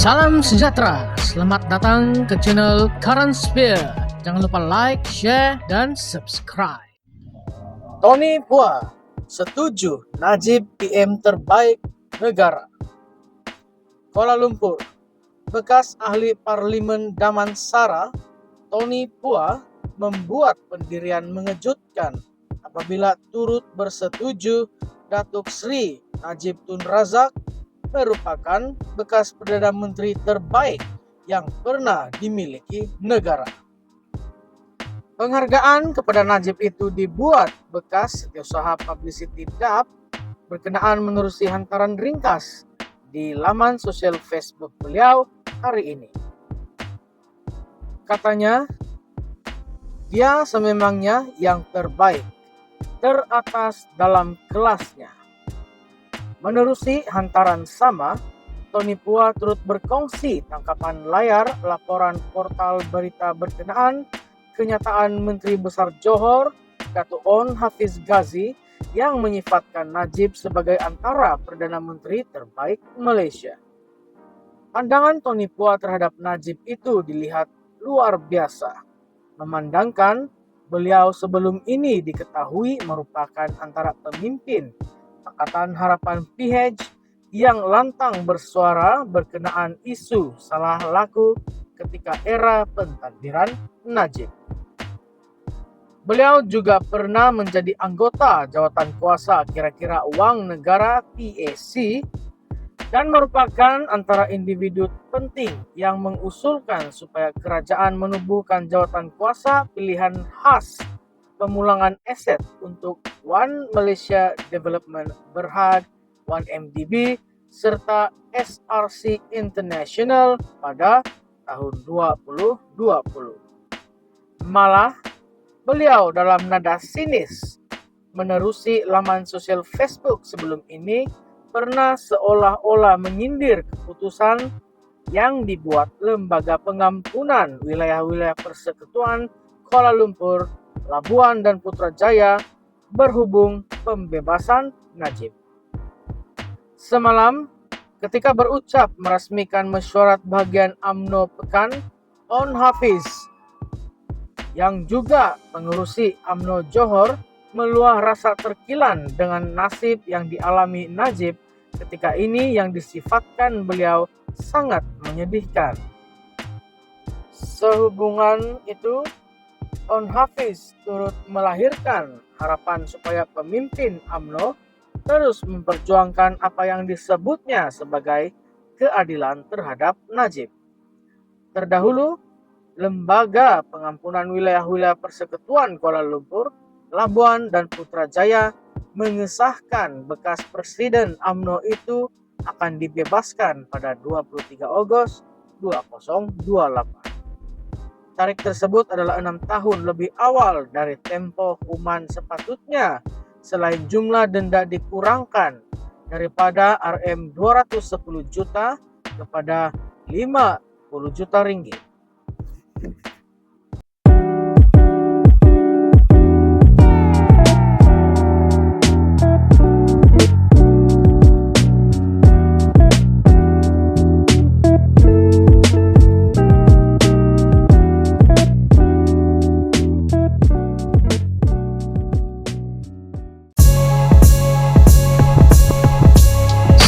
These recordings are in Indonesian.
Salam sejahtera, selamat datang ke channel Current Sphere. Jangan lupa like, share, dan subscribe. Tony Pua setuju Najib PM terbaik negara. Kuala Lumpur, bekas ahli parlimen Damansara, Tony Pua membuat pendirian mengejutkan apabila turut bersetuju Datuk Seri Najib Tun Razak merupakan bekas Perdana Menteri terbaik yang pernah dimiliki negara. Penghargaan kepada Najib itu dibuat bekas Setiausaha Publicity DAP berkenaan menerusi hantaran ringkas di laman sosial Facebook beliau hari ini. Katanya, dia sememangnya yang terbaik, teratas dalam kelasnya. Menerusi hantaran sama, Tony Pua turut berkongsi tangkapan layar laporan portal berita berkenaan kenyataan Menteri Besar Johor, Datuk On Hafiz Ghazi, yang menyifatkan Najib sebagai antara Perdana Menteri terbaik Malaysia. Pandangan Tony Pua terhadap Najib itu dilihat luar biasa, memandangkan beliau sebelum ini diketahui merupakan antara pemimpin Pakatan Harapan PH yang lantang bersuara berkenaan isu salah laku ketika era pentadbiran Najib. Beliau juga pernah menjadi anggota Jawatan Kuasa Kira-kira Wang Negara PAC dan merupakan antara individu penting yang mengusulkan supaya kerajaan menubuhkan jawatan kuasa pilihan khas pemulangan aset untuk One Malaysia Development Berhad, 1MDB, serta SRC International pada tahun 2020. Malah, beliau dalam nada sinis menerusi laman sosial Facebook sebelum ini pernah seolah-olah menyindir keputusan yang dibuat Lembaga Pengampunan Wilayah-Wilayah Persekutuan Kuala Lumpur, Labuan dan Putrajaya berhubung pembebasan Najib. Semalam, ketika berucap merasmikan mesyuarat bahagian UMNO Pekan, On Hafiz yang juga pengurusi UMNO Johor meluah rasa terkilan dengan nasib yang dialami Najib ketika ini yang disifatkan beliau sangat menyedihkan. Sehubungan itu, On Hafiz turut melahirkan harapan supaya pemimpin UMNO terus memperjuangkan apa yang disebutnya sebagai keadilan terhadap Najib. Terdahulu, Lembaga Pengampunan Wilayah-Wilayah Persekutuan Kuala Lumpur, Labuan dan Putrajaya mengesahkan bekas Presiden UMNO itu akan dibebaskan pada 23 Ogos 2028. Tarik tersebut adalah 6 tahun lebih awal dari tempo hukuman sepatutnya selain jumlah denda dikurangkan daripada RM210 juta kepada 50 juta ringgit.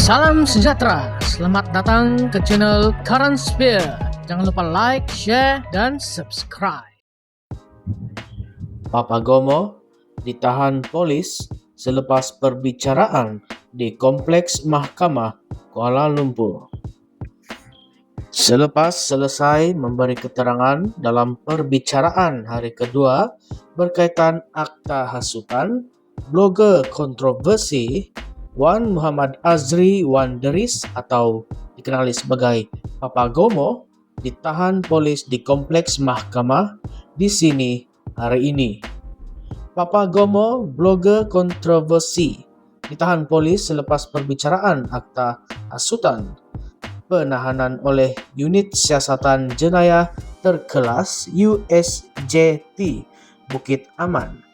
Salam sejahtera, selamat datang ke channel Current Sphere. Jangan lupa like, share, dan subscribe. Papagomo ditahan polis selepas perbicaraan di Kompleks Mahkamah Kuala Lumpur. Selepas selesai memberi keterangan dalam perbicaraan hari kedua berkaitan akta hasutan, blogger kontroversi Wan Muhammad Azri Wan Deris atau dikenali sebagai Papagomo ditahan polis di Kompleks Mahkamah di sini hari ini. Papagomo, blogger kontroversi, ditahan polis selepas perbicaraan akta hasutan penahanan oleh Unit Siasatan Jenayah Terkelas USJT Bukit Aman.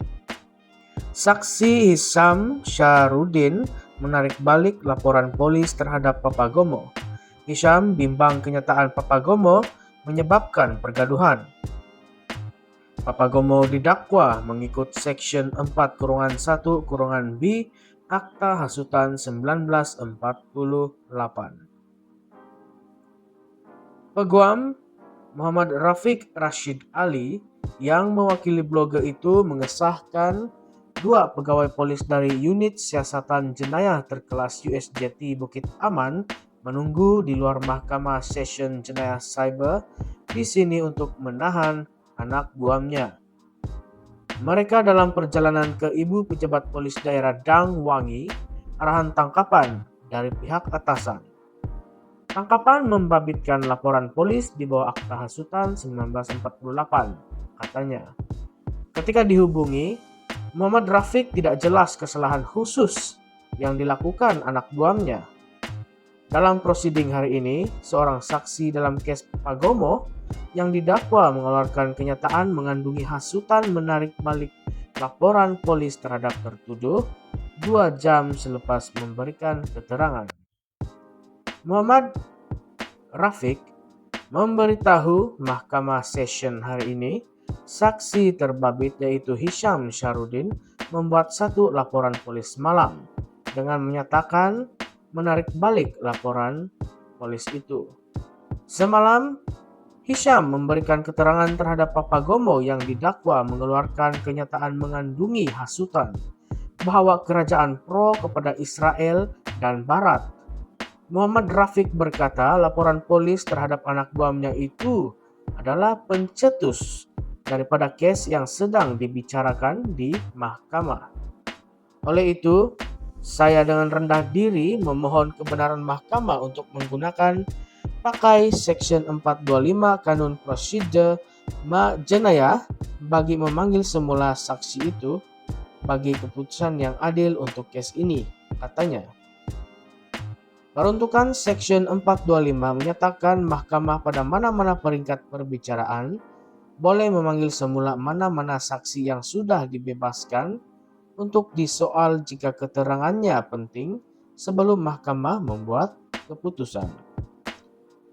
Saksi Hisam Syarudin menarik balik laporan polis terhadap Papagomo. Hisham bimbang kenyataan Papagomo menyebabkan pergaduhan. Papagomo didakwa mengikut Section 4-1-B Akta Hasutan 1948. Peguam Muhammad Rafiq Rashid Ali yang mewakili blogger itu mengesahkan 2 pegawai polis dari unit siasatan jenayah terkelas USJT Bukit Aman menunggu di luar Mahkamah Session Jenayah Cyber di sini untuk menahan anak buamnya. Mereka dalam perjalanan ke Ibu Pejabat Polis Daerah Dang Wangi, arahan tangkapan dari pihak atasan. Tangkapan membabitkan laporan polis di bawah Akta Hasutan 1948, katanya. Ketika dihubungi, Muhammad Rafiq tidak jelas kesalahan khusus yang dilakukan anak buamnya. Dalam prosiding hari ini, seorang saksi dalam kes Papagomo yang didakwa mengeluarkan kenyataan mengandungi hasutan menarik balik laporan polis terhadap tertuduh 2 jam selepas memberikan keterangan. Muhammad Rafiq memberitahu Mahkamah Session hari ini saksi terbabit yaitu Hisham Syarudin membuat 1 laporan polis malam dengan menyatakan menarik balik laporan polis itu. Semalam, Hisham memberikan keterangan terhadap Papagomo yang didakwa mengeluarkan kenyataan mengandungi hasutan bahwa kerajaan pro kepada Israel dan Barat. Muhammad Rafiq berkata laporan polis terhadap anak buamnya itu adalah pencetus daripada kes yang sedang dibicarakan di mahkamah. Oleh itu, saya dengan rendah diri memohon kebenaran mahkamah untuk menggunakan pakai Section 425 Kanun Prosedur Jenayah bagi memanggil semula saksi itu bagi keputusan yang adil untuk kes ini, katanya. Peruntukan Section 425 menyatakan mahkamah pada mana-mana peringkat perbicaraan boleh memanggil semula mana-mana saksi yang sudah dibebaskan untuk disoal jika keterangannya penting sebelum mahkamah membuat keputusan.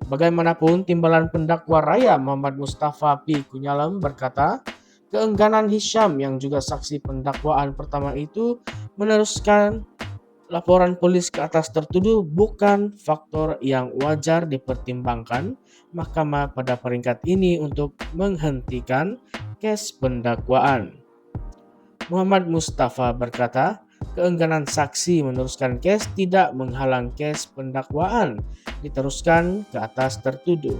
Bagaimanapun, timbalan pendakwa raya Muhammad Mustafa P. Kunyalem berkata, keengganan Hisham yang juga saksi pendakwaan pertama itu meneruskan laporan polis ke atas tertuduh bukan faktor yang wajar dipertimbangkan mahkamah pada peringkat ini untuk menghentikan kes pendakwaan. Muhammad Mustafa berkata, keengganan saksi meneruskan kes tidak menghalang kes pendakwaan diteruskan ke atas tertuduh.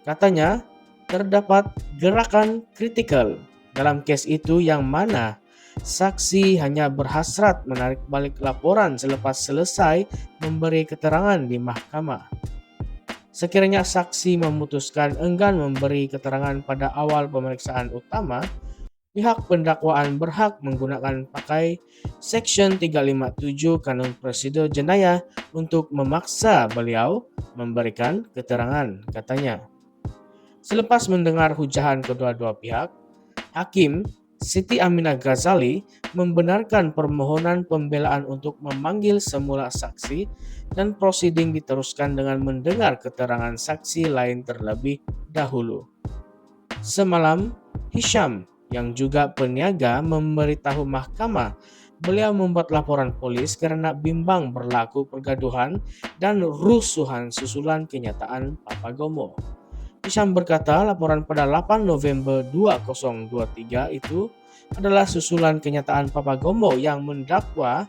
Katanya, terdapat gerakan kritikal dalam kes itu yang mana saksi hanya berhasrat menarik balik laporan selepas selesai memberi keterangan di mahkamah. Sekiranya saksi memutuskan enggan memberi keterangan pada awal pemeriksaan utama, pihak pendakwaan berhak menggunakan pakai Section 357 Kanun Prosedur Jenayah untuk memaksa beliau memberikan keterangan, katanya. Selepas mendengar hujahan kedua-dua pihak, Hakim Siti Aminah Ghazali membenarkan permohonan pembelaan untuk memanggil semula saksi dan prosiding diteruskan dengan mendengar keterangan saksi lain terlebih dahulu. Semalam, Hisham yang juga peniaga memberitahu mahkamah beliau membuat laporan polis karena bimbang berlaku pergaduhan dan rusuhan susulan kenyataan Papagomo. Hisham berkata laporan pada 8 November 2023 itu adalah susulan kenyataan Papagomo yang mendakwa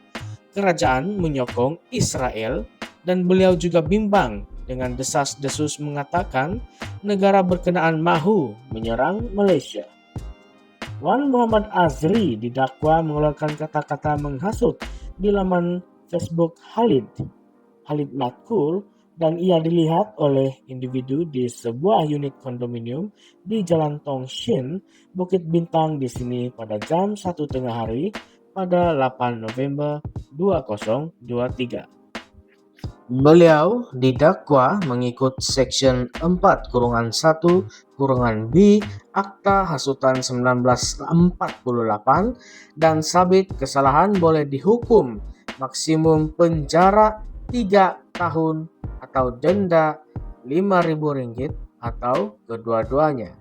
kerajaan menyokong Israel dan beliau juga bimbang dengan desas-desus mengatakan negara berkenaan mahu menyerang Malaysia. Wan Muhammad Azri didakwa mengeluarkan kata-kata menghasut di laman Facebook Khalid Matkul dan ia dilihat oleh individu di sebuah unit kondominium di Jalan Tong Shin, Bukit Bintang di sini pada jam 1 tengah hari pada 8 November 2023. Beliau didakwa mengikut Section 4-1-B Akta Hasutan 1948 dan sabit kesalahan boleh dihukum maksimum penjara 3 tahun atau denda Rp5.000 atau kedua-duanya.